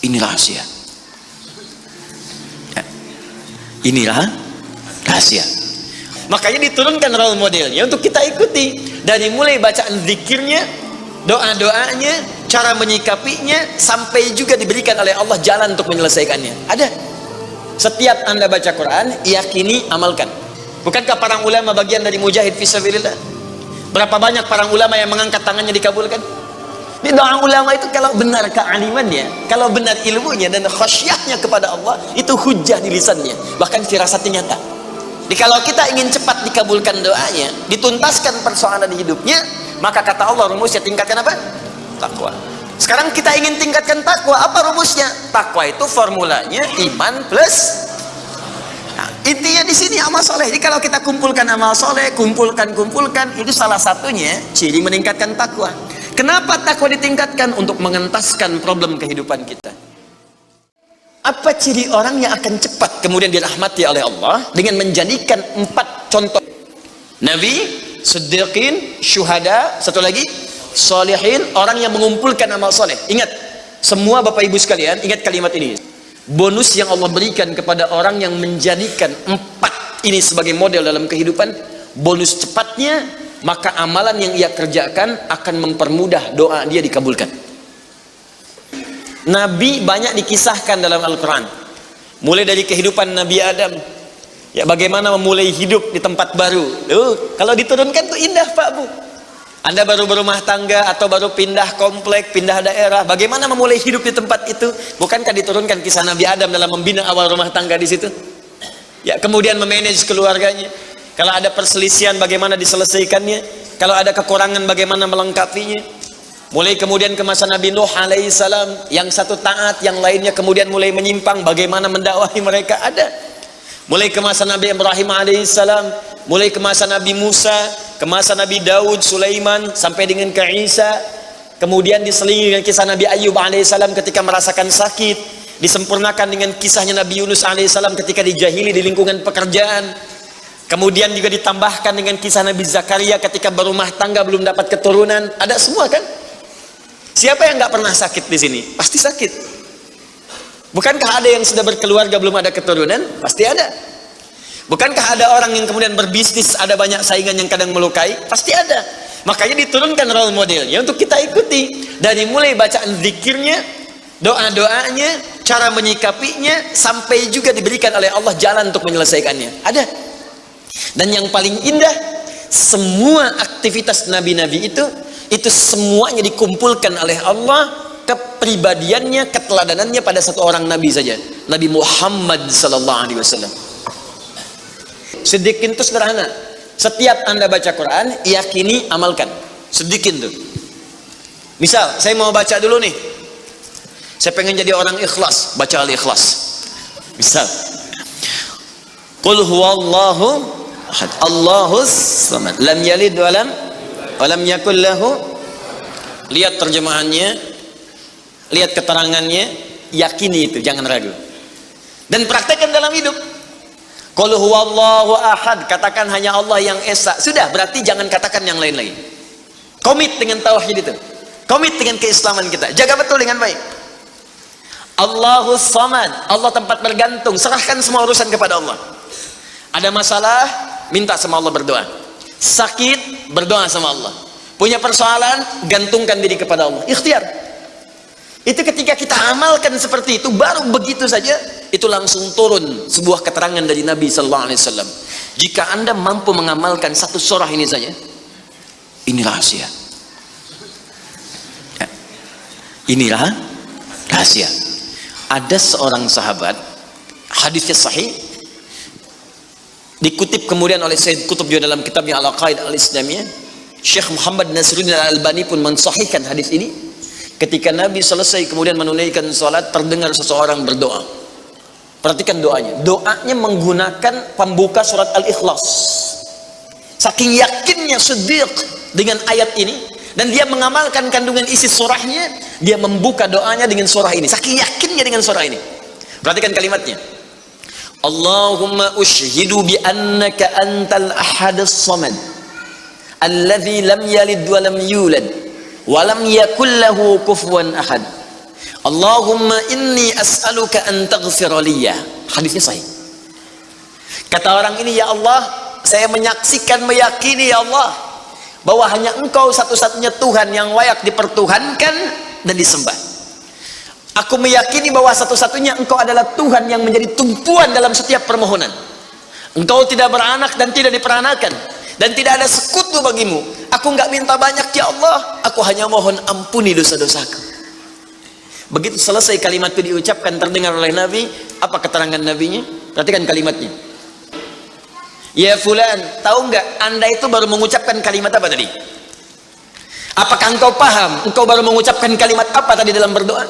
Ini rahasia. Ya. Inilah rahasia. Makanya diturunkan role modelnya untuk kita ikuti. Dari mulai bacaan zikirnya, doa-doanya, cara menyikapinya, sampai juga diberikan oleh Allah jalan untuk menyelesaikannya. Ada. Setiap Anda baca Quran, yakini, amalkan. Bukankah para ulama bagian dari mujahid fisabilillah? Berapa banyak para ulama yang mengangkat tangannya dikabulkan? Di doa ulama itu kalau benar kealimannya, kalau benar ilmunya dan khasyahnya kepada Allah, itu hujah di lisannya, bahkan firasatnya nyata. Jadi kalau kita ingin cepat dikabulkan doanya, dituntaskan persoalan di hidupnya, maka kata Allah rumusnya tingkatkan apa? Takwa. Sekarang kita ingin tingkatkan takwa, apa rumusnya? Takwa itu formulanya iman plus. Nah, intinya di sini amal soleh. Jadi kalau kita kumpulkan amal soleh, kumpulkan, itu salah satunya ciri meningkatkan takwa. Kenapa takwa ditingkatkan? Untuk mengentaskan problem kehidupan kita. Apa ciri orang yang akan cepat kemudian dirahmati oleh Allah? Dengan menjadikan 4 contoh. Nabi, siddiqin, syuhada, satu lagi salihin, orang yang mengumpulkan amal soleh. Ingat, semua Bapak Ibu sekalian, ingat kalimat ini. Bonus yang Allah berikan kepada orang yang menjadikan 4 ini sebagai model dalam kehidupan, bonus cepatnya, maka amalan yang ia kerjakan akan mempermudah doa dia dikabulkan. Nabi banyak dikisahkan dalam Al-Quran, mulai dari kehidupan Nabi Adam, ya bagaimana memulai hidup di tempat baru. Kalau diturunkan tuh indah Pak Bu. Anda baru berumah tangga atau baru pindah komplek, pindah daerah, bagaimana memulai hidup di tempat itu? Bukankah diturunkan kisah Nabi Adam dalam membina awal rumah tangga di situ? Ya, kemudian memanage keluarganya. Kalau ada perselisihan bagaimana diselesaikannya? Kalau ada kekurangan bagaimana melengkapinya? Mulai kemudian ke masa Nabi Nuh alaihissalam, yang satu taat, yang lainnya kemudian mulai menyimpang, bagaimana mendakwahi mereka? Ada. Mulai ke masa Nabi Ibrahim alaihissalam, mulai ke masa Nabi Musa, ke masa Nabi Daud, Sulaiman, sampai dengan ke Isa. Kemudian diselingi dengan kisah Nabi Ayub alaihissalam ketika merasakan sakit, disempurnakan dengan kisahnya Nabi Yunus alaihissalam ketika dijahili di lingkungan pekerjaan. Kemudian juga ditambahkan dengan kisah Nabi Zakaria ketika berumah tangga belum dapat keturunan. Ada semua kan? Siapa yang nggak pernah sakit di sini? Pasti sakit. Bukankah ada yang sudah berkeluarga belum ada keturunan? Pasti ada. Bukankah ada orang yang kemudian berbisnis ada banyak saingan yang kadang melukai? Pasti ada. Makanya diturunkan role modelnya untuk kita ikuti. Dari mulai bacaan zikirnya, doa-doanya, cara menyikapinya, sampai juga diberikan oleh Allah jalan untuk menyelesaikannya. Ada. Dan yang paling indah, semua aktivitas nabi-nabi itu semuanya dikumpulkan oleh Allah, kepribadiannya, keteladanannya pada satu orang nabi saja, Nabi Muhammad sallallahu alaihi wasallam. Sedikit itu sederhana. Setiap Anda baca Quran, yakini, amalkan. Sedikit tuh. Misal, saya mau baca dulu nih. Saya pengen jadi orang ikhlas, baca Al-Ikhlas. Misal, Qul huwallahu ahad, Allahus samad, lam yalid wa lam yakul lahu. Lihat terjemahannya, lihat keterangannya, yakini itu, jangan ragu. Dan praktekkan dalam hidup. Qul huwallahu ahad, katakan hanya Allah yang esa. Sudah, berarti jangan katakan yang lain-lain. Komit dengan tauhid itu. Komit dengan keislaman kita. Jaga betul dengan baik. Allahus samad, Allah tempat bergantung. Serahkan semua urusan kepada Allah. Ada masalah, minta sama Allah, berdoa. Sakit, berdoa sama Allah. Punya persoalan, gantungkan diri kepada Allah. Ikhtiar. Itu ketika kita amalkan seperti itu, baru begitu saja, itu langsung turun sebuah keterangan dari Nabi sallallahu alaihi wasallam. Jika Anda mampu mengamalkan satu surah ini saja, ini rahasia. Ya. Inilah rahasia. Ada seorang sahabat, hadisnya sahih, dikutip kemudian oleh Sayyid Qutb dalam kitabnya Al-Aqaid Al-Islamiyah. Syekh Muhammad Nasruddin Al-Albani pun mensahihkan hadis ini. Ketika Nabi selesai kemudian menunaikan salat, terdengar seseorang berdoa. Perhatikan doanya. Doanya menggunakan pembuka surat Al-Ikhlas. Saking yakinnya Siddiq dengan ayat ini, dan dia mengamalkan kandungan isi surahnya, dia membuka doanya dengan surah ini. Saking yakinnya dengan surah ini. Perhatikan kalimatnya. Allahumma ushhidu bi annaka antal ahadus samad alladzi lam yalid wa lam yulad wa lam yakul lahu kufuwan ahad. Allahumma inni as'aluka an taghfira liya. Hadisnya sahih. Kata orang ini, ya Allah, saya menyaksikan, meyakini ya Allah, bahwa hanya Engkau satu-satunya Tuhan yang layak dipertuhankan dan disembah. Aku meyakini bahwa satu-satunya Engkau adalah Tuhan yang menjadi tumpuan dalam setiap permohonan. Engkau tidak beranak dan tidak diperanakan, dan tidak ada sekutu bagimu. Aku nggak minta banyak ya Allah, aku hanya mohon ampuni dosa-dosaku. Begitu selesai kalimat itu diucapkan, terdengar oleh Nabi. Apa keterangan Nabinya? Perhatikan kalimatnya. Ya fulan, tahu nggak Anda itu baru mengucapkan kalimat apa tadi? Apakah engkau paham? Engkau baru mengucapkan kalimat apa tadi dalam berdoa?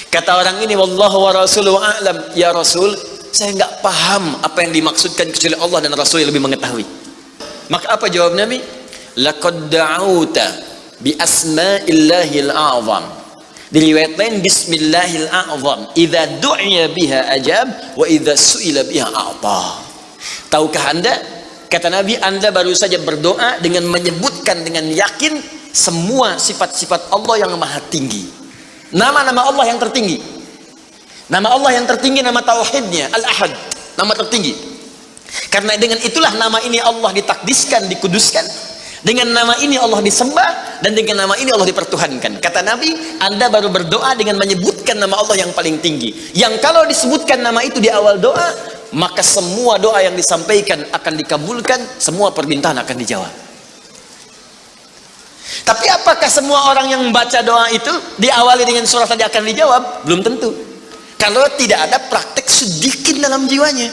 Kata orang ini, wallahu wa rasuluhu a'lam. Ya Rasul, saya nggak paham apa yang dimaksudkan kecuali Allah dan Rasul yang lebih mengetahui. Maka apa jawab Nabi? Laqad da'auta bi asma'illahil a'zam. Diriwayat lain, bismillahil a'zam. Idza du'iya biha ajab wa idza su'ila biha a'ta. Tahukah Anda? Kata Nabi, Anda baru saja berdoa dengan menyebutkan dengan yakin semua sifat-sifat Allah yang maha tinggi. Nama-nama Allah yang tertinggi. Nama Allah yang tertinggi, nama tauhidnya Al-Ahad, nama tertinggi. Karena dengan itulah nama ini Allah ditakdiskan, dikuduskan. Dengan nama ini Allah disembah, dan dengan nama ini Allah dipertuhankan. Kata Nabi, Anda baru berdoa dengan menyebutkan nama Allah yang paling tinggi, yang kalau disebutkan nama itu di awal doa, maka semua doa yang disampaikan akan dikabulkan, semua permintaan akan dijawab. Tapi apakah semua orang yang membaca doa itu diawali dengan surah tadi akan dijawab? Belum tentu. Kalau tidak ada praktek sedikit dalam jiwanya.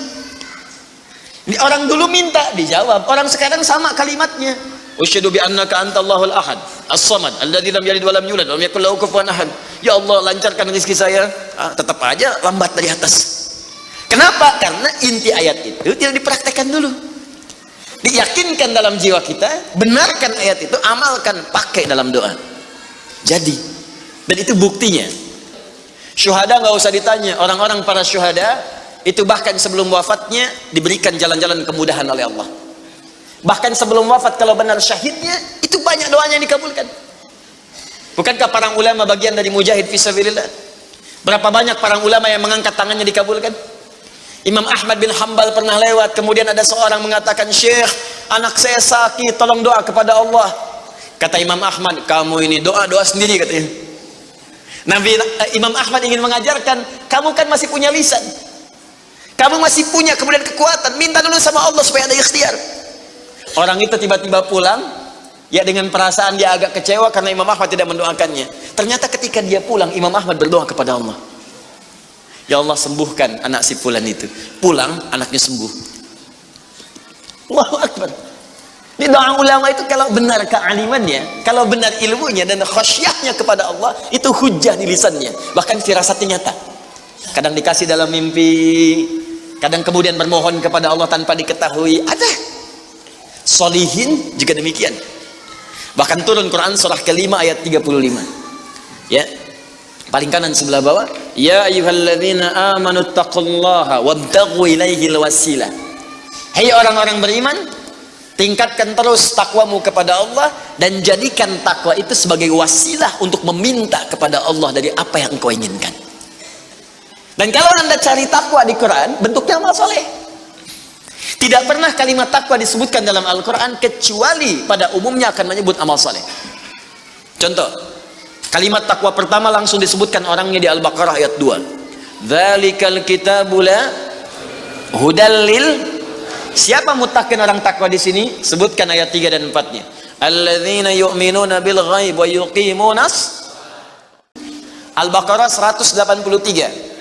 Ini orang dulu minta dijawab, orang sekarang sama kalimatnya. Usyhadu bi annaka antallahul ahad, as-samad, alladzi lam yalid wa lam yulad wa lam yakul lahu kufuwan ahad. Ya Allah, lancarkan rezeki saya. Tetap aja lambat dari atas. Kenapa? Karena inti ayat itu tidak dipraktekkan dulu. Diyakinkan dalam jiwa kita, benarkan ayat itu, amalkan, pakai dalam doa. Jadi, dan itu buktinya. Syuhada nggak usah ditanya, orang-orang para syuhada itu bahkan sebelum wafatnya diberikan jalan-jalan kemudahan oleh Allah. Bahkan sebelum wafat kalau benar syahidnya, itu banyak doanya yang dikabulkan. Bukankah para ulama bagian dari mujahid fisabilillah? Berapa banyak para ulama yang mengangkat tangannya dikabulkan? Imam Ahmad bin Hanbal pernah lewat, kemudian ada seorang mengatakan, Syekh, anak saya sakit, tolong doa kepada Allah. Kata Imam Ahmad, kamu ini doa-doa sendiri, katanya. Imam Ahmad ingin mengajarkan, kamu kan masih punya lisan, kamu masih punya kemudian kekuatan, minta dulu sama Allah supaya ada ikhtiar. Orang itu tiba-tiba pulang, ya dengan perasaan dia agak kecewa karena Imam Ahmad tidak mendoakannya. Ternyata ketika dia pulang, Imam Ahmad berdoa kepada Allah. Ya Allah, sembuhkan anak si fulan itu. Pulang, anaknya sembuh. Allahu Akbar. Ini doa ulama itu kalau benar kealimannya, kalau benar ilmunya dan khasyahnya kepada Allah, itu hujah di lisannya. Bahkan firasatnya nyata. Kadang dikasih dalam mimpi, kadang kemudian bermohon kepada Allah tanpa diketahui. Ada. Solihin juga demikian. Bahkan turun Quran surah ke-5 ayat 35. Ya. Paling kanan sebelah bawah, ya ayyuhalladzina amanu taqullaha wabtaghu ilaihil wasilah. Hai orang-orang beriman, tingkatkan terus takwamu kepada Allah dan jadikan takwa itu sebagai wasilah untuk meminta kepada Allah dari apa yang engkau inginkan. Dan kalau Anda cari takwa di Quran, bentuknya amal soleh. Tidak pernah kalimat takwa disebutkan dalam Al-Quran kecuali pada umumnya akan menyebut amal soleh. Contoh, kalimat takwa pertama langsung disebutkan orangnya di Al-Baqarah ayat 2. Dzalikal kitabu la hudal lil. Siapa muttaqin orang takwa di sini? Sebutkan ayat 3 dan 4-nya. Alladzina yu'minuna bil ghaib wa yuqimunas. Al-Baqarah 183.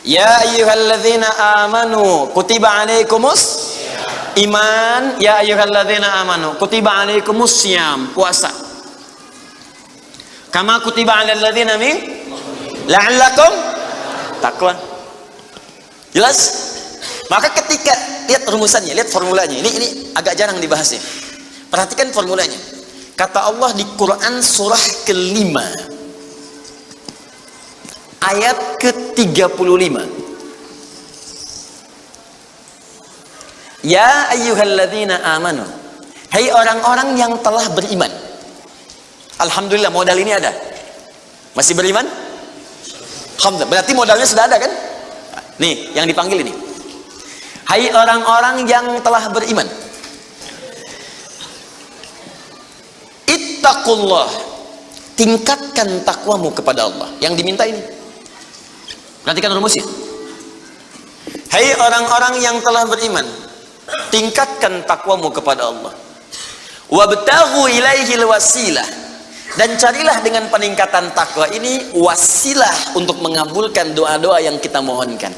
Ya ayyuhalladzina amanu kutiba alaikumus iman. Ya ayyuhalladzina amanu kutiba alaikumus syiyam, puasa. Kama kutiba 'alal ladzina min la'allakum taqwa. Jelas? Maka ketika lihat rumusannya, lihat formulanya. Ini agak jarang dibahasnya. Perhatikan formulanya. Kata Allah di Quran surah ke-5 ayat ke-35. Ya ayyuhalladzina amanu. Hai orang-orang yang telah beriman. Alhamdulillah modal ini ada. Masih beriman? Alhamdulillah, berarti modalnya sudah ada kan? Nih, yang dipanggil ini. Hai orang-orang yang telah beriman. Ittaqullah. Tingkatkan takwamu kepada Allah. Yang diminta ini. Perhatikan rumusnya. Hai orang-orang yang telah beriman. Tingkatkan takwamu kepada Allah. Wabtaghu ilaihil wasilah. Dan carilah dengan peningkatan takwa ini wasilah untuk mengabulkan doa-doa yang kita mohonkan.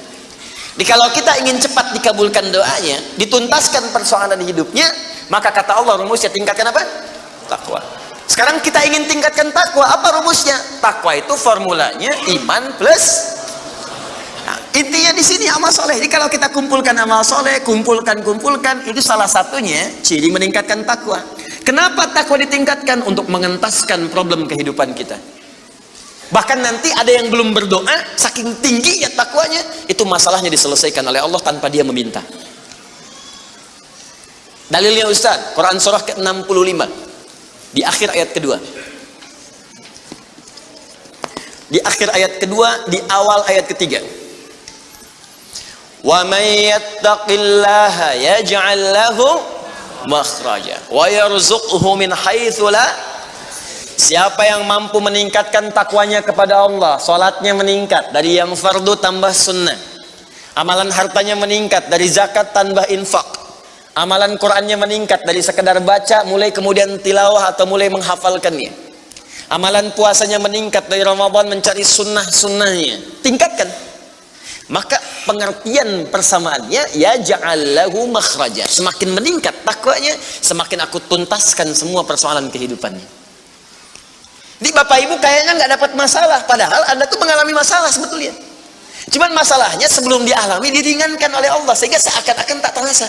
Jadi kalau kita ingin cepat dikabulkan doanya, dituntaskan persoalan hidupnya, maka kata Allah rumusnya tingkatkan apa? Takwa. Sekarang kita ingin tingkatkan takwa, apa rumusnya? Takwa itu formulanya iman plus. Nah, intinya di sini amal soleh. Jadi kalau kita kumpulkan amal soleh, kumpulkan, itu salah satunya ciri meningkatkan takwa. Kenapa takwa ditingkatkan? Untuk mengentaskan problem kehidupan kita. Bahkan nanti ada yang belum berdoa, saking tingginya takwanya, itu masalahnya diselesaikan oleh Allah tanpa dia meminta. Dalilnya Ustaz, Quran surah ke-65 di akhir ayat kedua. Di akhir ayat kedua, di awal ayat ketiga. Wa may yattaqillaha yaj'al lahu makhraja wa yarzuqhu min haitsu la. Siapa yang mampu meningkatkan takwanya kepada Allah, salatnya meningkat dari yang fardu tambah sunnah, amalan hartanya meningkat dari zakat tambah infak, amalan Qurannya meningkat dari sekedar baca mulai kemudian tilawah atau mulai menghafalkannya, amalan puasanya meningkat dari Ramadan mencari sunnah-sunnahnya, tingkatkan. Maka pengertian persamaannya ya ja'allahu makhraja. Semakin meningkat takwanya, semakin aku tuntaskan semua persoalan kehidupannya. Di Bapak Ibu kayaknya nggak dapat masalah, padahal Anda tuh mengalami masalah sebetulnya. Cuman masalahnya sebelum dialami diringankan oleh Allah sehingga seakan-akan tak terasa.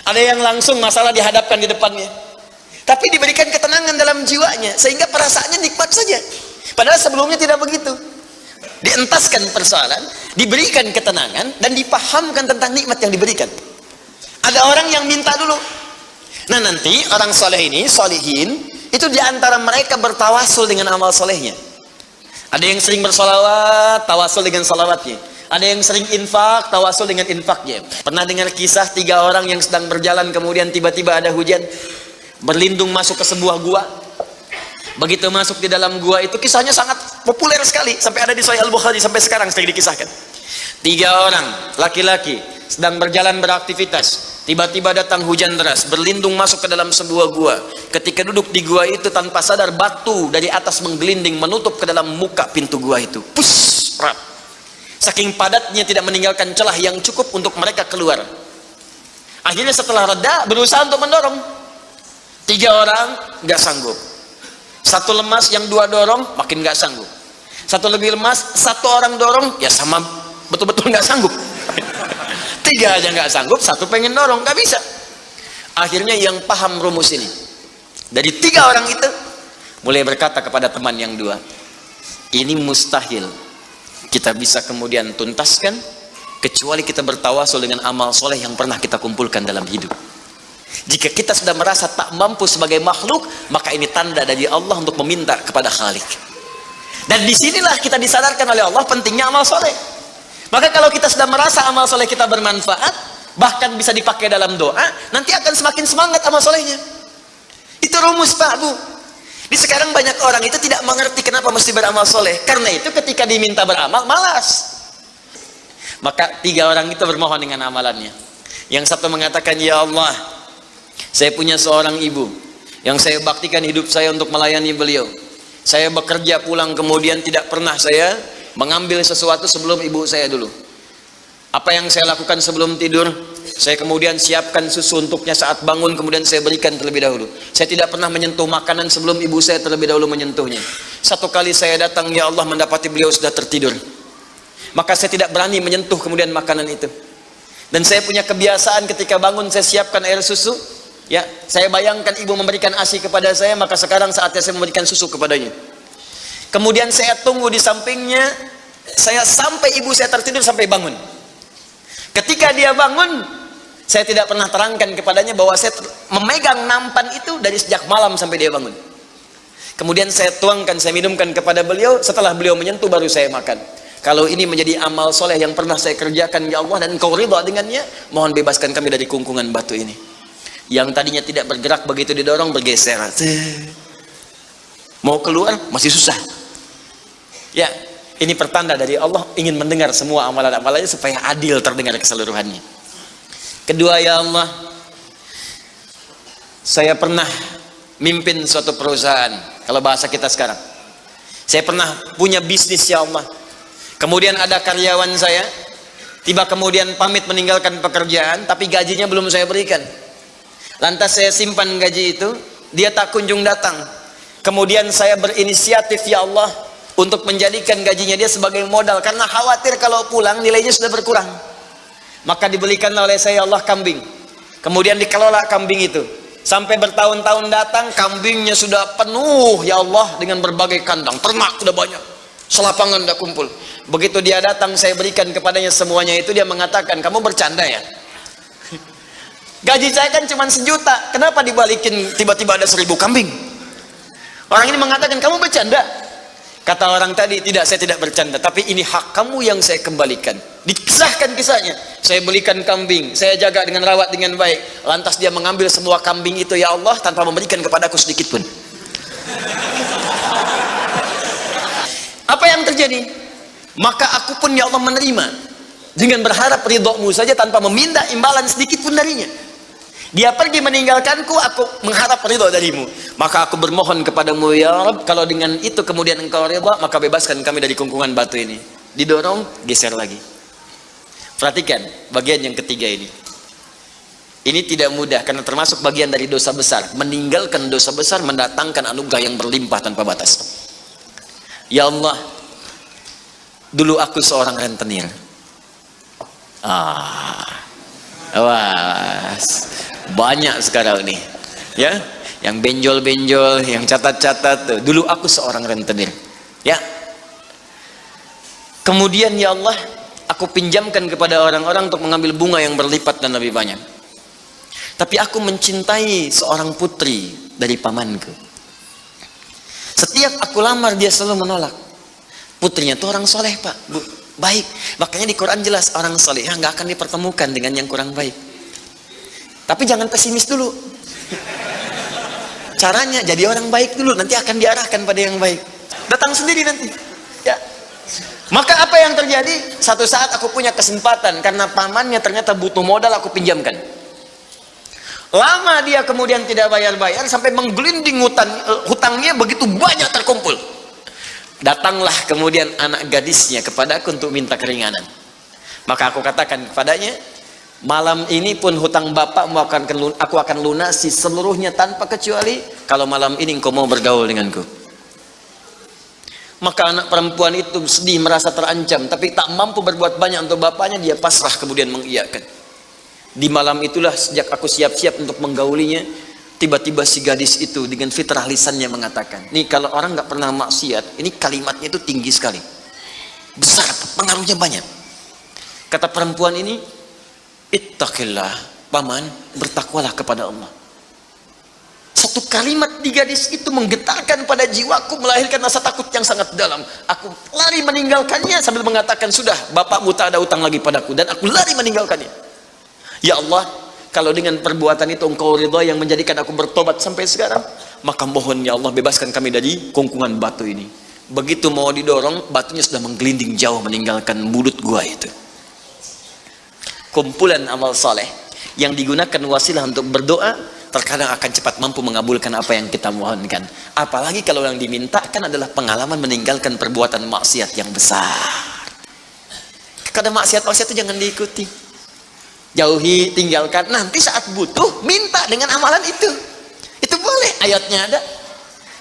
Ada yang langsung masalah dihadapkan di depannya, tapi diberikan ketenangan dalam jiwanya sehingga perasaannya nikmat saja. Padahal sebelumnya tidak begitu. Dientaskan persoalan, diberikan ketenangan, dan dipahamkan tentang nikmat yang diberikan. Ada orang yang minta dulu. Nah nanti orang soleh ini, solihin, itu diantara mereka bertawasul dengan amal solehnya. Ada yang sering bersolawat, tawasul dengan salawatnya. Ada yang sering infak, tawasul dengan infaknya. Pernah dengar kisah 3 orang yang sedang berjalan, kemudian tiba-tiba ada hujan, berlindung masuk ke sebuah gua. Begitu masuk di dalam gua itu, kisahnya sangat populer sekali, sampai ada di Sahih Al-Bukhari, sampai sekarang sering dikisahkan. 3 orang laki-laki sedang berjalan beraktivitas, tiba-tiba datang hujan deras, berlindung masuk ke dalam sebuah gua. Ketika duduk di gua itu, tanpa sadar batu dari atas menggelinding menutup ke dalam muka pintu gua itu. Pus, rap. Saking padatnya tidak meninggalkan celah yang cukup untuk mereka keluar. Akhirnya setelah reda, berusaha untuk mendorong. 3 orang nggak sanggup. 1 lemas, yang 2 dorong makin nggak sanggup. 1 lebih lemas, 1 orang dorong, ya sama betul-betul nggak sanggup. 3 aja nggak sanggup, 1 pengen dorong, nggak bisa. Akhirnya yang paham rumus ini, dari 3 orang itu mulai berkata kepada teman yang 2, ini mustahil kita bisa kemudian tuntaskan kecuali kita bertawasul dengan amal soleh yang pernah kita kumpulkan dalam hidup. Jika kita sudah merasa tak mampu sebagai makhluk, maka ini tanda dari Allah untuk meminta kepada Khalik. Dan disinilah kita disadarkan oleh Allah pentingnya amal soleh. Maka kalau kita sudah merasa amal soleh kita bermanfaat, bahkan bisa dipakai dalam doa, nanti akan semakin semangat amal solehnya. Itu rumus Pak Bu. Di sekarang banyak orang itu tidak mengerti kenapa mesti beramal soleh. Karena itu ketika diminta beramal, malas. Maka 3 orang itu bermohon dengan amalannya. Yang satu mengatakan, ya Allah, saya punya seorang ibu yang saya baktikan hidup saya untuk melayani beliau. Saya bekerja pulang kemudian tidak pernah saya mengambil sesuatu sebelum ibu saya dulu. Apa yang saya lakukan sebelum tidur, saya kemudian siapkan susu untuknya saat bangun, kemudian saya berikan terlebih dahulu. Saya tidak pernah menyentuh makanan sebelum ibu saya terlebih dahulu menyentuhnya. 1 kali saya datang, ya Allah, mendapati beliau sudah tertidur. Maka saya tidak berani menyentuh kemudian makanan itu. Dan saya punya kebiasaan ketika bangun saya siapkan air susu. Ya, saya bayangkan ibu memberikan ASI kepada saya, maka sekarang saatnya saya memberikan susu kepadanya. Kemudian saya tunggu di sampingnya, saya sampai ibu saya tertidur sampai bangun. Ketika dia bangun, saya tidak pernah terangkan kepadanya bahwa saya memegang nampan itu dari sejak malam sampai dia bangun. Kemudian saya tuangkan, saya minumkan kepada beliau, setelah beliau menyentuh baru saya makan. Kalau ini menjadi amal soleh yang pernah saya kerjakan ya Allah dan Engkau ridha dengannya, mohon bebaskan kami dari kungkungan batu ini. Yang tadinya tidak bergerak, begitu didorong bergeser. Mau keluar masih susah. Ya, ini pertanda dari Allah ingin mendengar semua amalan-amalannya supaya adil terdengar keseluruhannya. Kedua, ya Allah, saya pernah mimpin suatu perusahaan. Kalau bahasa kita sekarang, saya pernah punya bisnis ya Allah. Kemudian ada karyawan saya, tiba kemudian pamit meninggalkan pekerjaan, tapi gajinya belum saya berikan. Lantas saya simpan gaji itu, dia tak kunjung datang. Kemudian saya berinisiatif ya Allah untuk menjadikan gajinya dia sebagai modal, karena khawatir kalau pulang nilainya sudah berkurang. Maka dibelikanlah oleh saya Allah kambing. Kemudian dikelola kambing itu. Sampai bertahun-tahun datang, kambingnya sudah penuh ya Allah dengan berbagai kandang. Ternak sudah banyak, selapangan sudah kumpul. Begitu dia datang, saya berikan kepadanya semuanya itu, dia mengatakan, kamu bercanda ya? Gaji saya kan cuma 1 juta, kenapa dibalikin tiba-tiba ada 1000 kambing? Orang ini mengatakan, kamu bercanda? Kata orang tadi, tidak, saya tidak bercanda, tapi ini hak kamu yang saya kembalikan. Dikisahkan kisahnya, saya belikan kambing, saya jaga dengan rawat dengan baik. Lantas dia mengambil semua kambing itu ya Allah, tanpa memberikan kepadaku sedikit pun. Apa yang terjadi? Maka aku pun ya Allah menerima dengan berharap ridhomu saja tanpa meminta imbalan sedikit pun darinya. Dia pergi meninggalkanku, aku mengharap ridho darimu. Maka aku bermohon kepadamu ya Rabb, kalau dengan itu kemudian engkau ridho, maka bebaskan kami dari kungkungan batu ini. Didorong, geser lagi. Perhatikan bagian yang ketiga ini. Ini tidak mudah karena termasuk bagian dari dosa besar. Meninggalkan dosa besar mendatangkan anugerah yang berlimpah tanpa batas. Ya Allah, dulu aku seorang rentenir. Banyak sekarang nih, ya, yang benjol-benjol, yang catat-catat. Dulu aku seorang rentenir, ya. Kemudian ya Allah, aku pinjamkan kepada orang-orang untuk mengambil bunga yang berlipat dan lebih banyak. Tapi aku mencintai seorang putri dari pamanku. Setiap aku lamar dia selalu menolak. Putrinya itu orang soleh Pak, Bu, baik. Makanya di Quran jelas orang soleh nggak akan dipertemukan dengan yang kurang baik. Tapi jangan pesimis dulu. Caranya jadi orang baik dulu, nanti akan diarahkan pada yang baik. Datang sendiri nanti. Ya. Maka apa yang terjadi? Satu saat aku punya kesempatan karena pamannya ternyata butuh modal, aku pinjamkan. Lama dia kemudian tidak bayar-bayar sampai menggelinding hutangnya begitu banyak terkumpul. Datanglah kemudian anak gadisnya kepadaku untuk minta keringanan. Maka aku katakan kepadanya, malam ini pun hutang bapakmu aku akan lunasi seluruhnya tanpa kecuali kalau malam ini engkau mau bergaul denganku. Maka anak perempuan itu sedih, merasa terancam, tapi tak mampu berbuat banyak untuk bapaknya. Dia pasrah kemudian mengiyakan. Di malam itulah sejak aku siap-siap untuk menggaulinya, tiba-tiba si gadis itu dengan fitrah lisannya mengatakan, nih kalau orang nggak pernah maksiat, ini kalimatnya itu tinggi sekali, besar, pengaruhnya banyak. Kata perempuan ini, ittaqillah, paman, bertakwalah kepada Allah. Satu kalimat di gadis itu menggetarkan pada jiwaku, melahirkan rasa takut yang sangat dalam. Aku lari meninggalkannya sambil mengatakan, sudah, bapakmu tak ada utang lagi padaku, dan aku lari meninggalkannya. Ya Allah, kalau dengan perbuatan itu engkau ridha yang menjadikan aku bertobat sampai sekarang, maka mohon ya Allah bebaskan kami dari kungkungan batu ini. Begitu mau didorong, batunya sudah menggelinding jauh meninggalkan mulut gua itu. Kumpulan amal saleh yang digunakan wasilah untuk berdoa terkadang akan cepat mampu mengabulkan apa yang kita mohonkan. Apalagi kalau yang dimintakan adalah pengalaman meninggalkan perbuatan maksiat yang besar. Kadang maksiat-maksiat itu jangan diikuti, jauhi, tinggalkan. Nanti saat butuh minta dengan amalan itu boleh, ayatnya ada.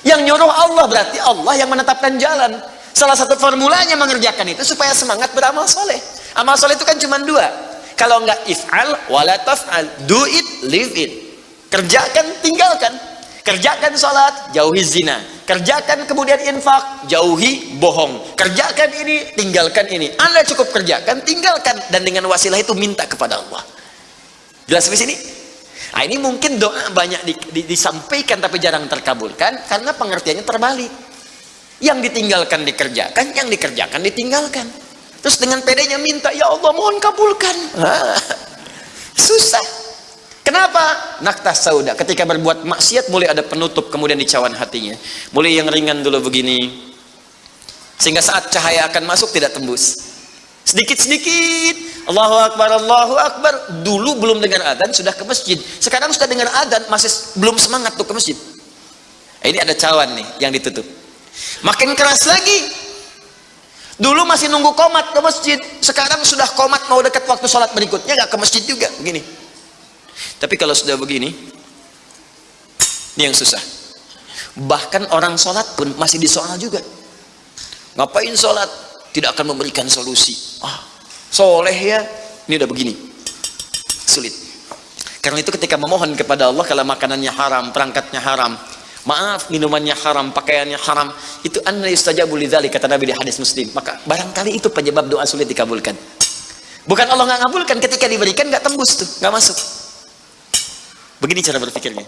Yang nyuruh Allah berarti Allah yang menetapkan jalan. Salah satu formulanya mengerjakan itu supaya semangat beramal soleh. Amal soleh itu kan cuma 2. Kalau enggak if'al wala taf'al, do it, live it. Kerjakan, tinggalkan. Kerjakan salat, jauhi zina. Kerjakan kemudian infak, jauhi bohong. Kerjakan ini, tinggalkan ini. Anda cukup kerjakan, tinggalkan, dan dengan wasilah itu minta kepada Allah. Jelas sampai sini? Nah, ini mungkin doa banyak disampaikan tapi jarang terkabulkan karena pengertiannya terbalik. Yang ditinggalkan dikerjakan, yang dikerjakan ditinggalkan. Terus dengan pedenya minta, ya Allah mohon kabulkan. Susah. Kenapa? Naktas sauda. Ketika berbuat maksiat mulai ada penutup, kemudian dicawan hatinya. Mulai yang ringan dulu begini, sehingga saat cahaya akan masuk tidak tembus. Sedikit-sedikit, Allahu Akbar, Allahu Akbar. Dulu belum dengar adzan sudah ke masjid. Sekarang sudah dengar adzan masih belum semangat tuh ke masjid. Ini ada cawan nih yang ditutup. Makin keras lagi. Dulu masih nunggu qomat ke masjid, sekarang sudah qomat mau dekat waktu sholat berikutnya nggak ke masjid juga begini. Tapi kalau sudah begini, ini yang susah. Bahkan orang sholat pun masih disoal juga. Ngapain sholat? Tidak akan memberikan solusi. Soleh ya, ini udah begini, sulit. Karena itu ketika memohon kepada Allah, kalau makanannya haram, perangkatnya haram, maaf, minumannya haram, pakaiannya haram, itu anna yustajabu lidzalik, kata Nabi di hadis Muslim. Maka barangkali itu penyebab doa sulit dikabulkan. Bukan Allah nggak ngabulkan, ketika diberikan nggak tembus tuh, nggak masuk. Begini cara berpikirnya.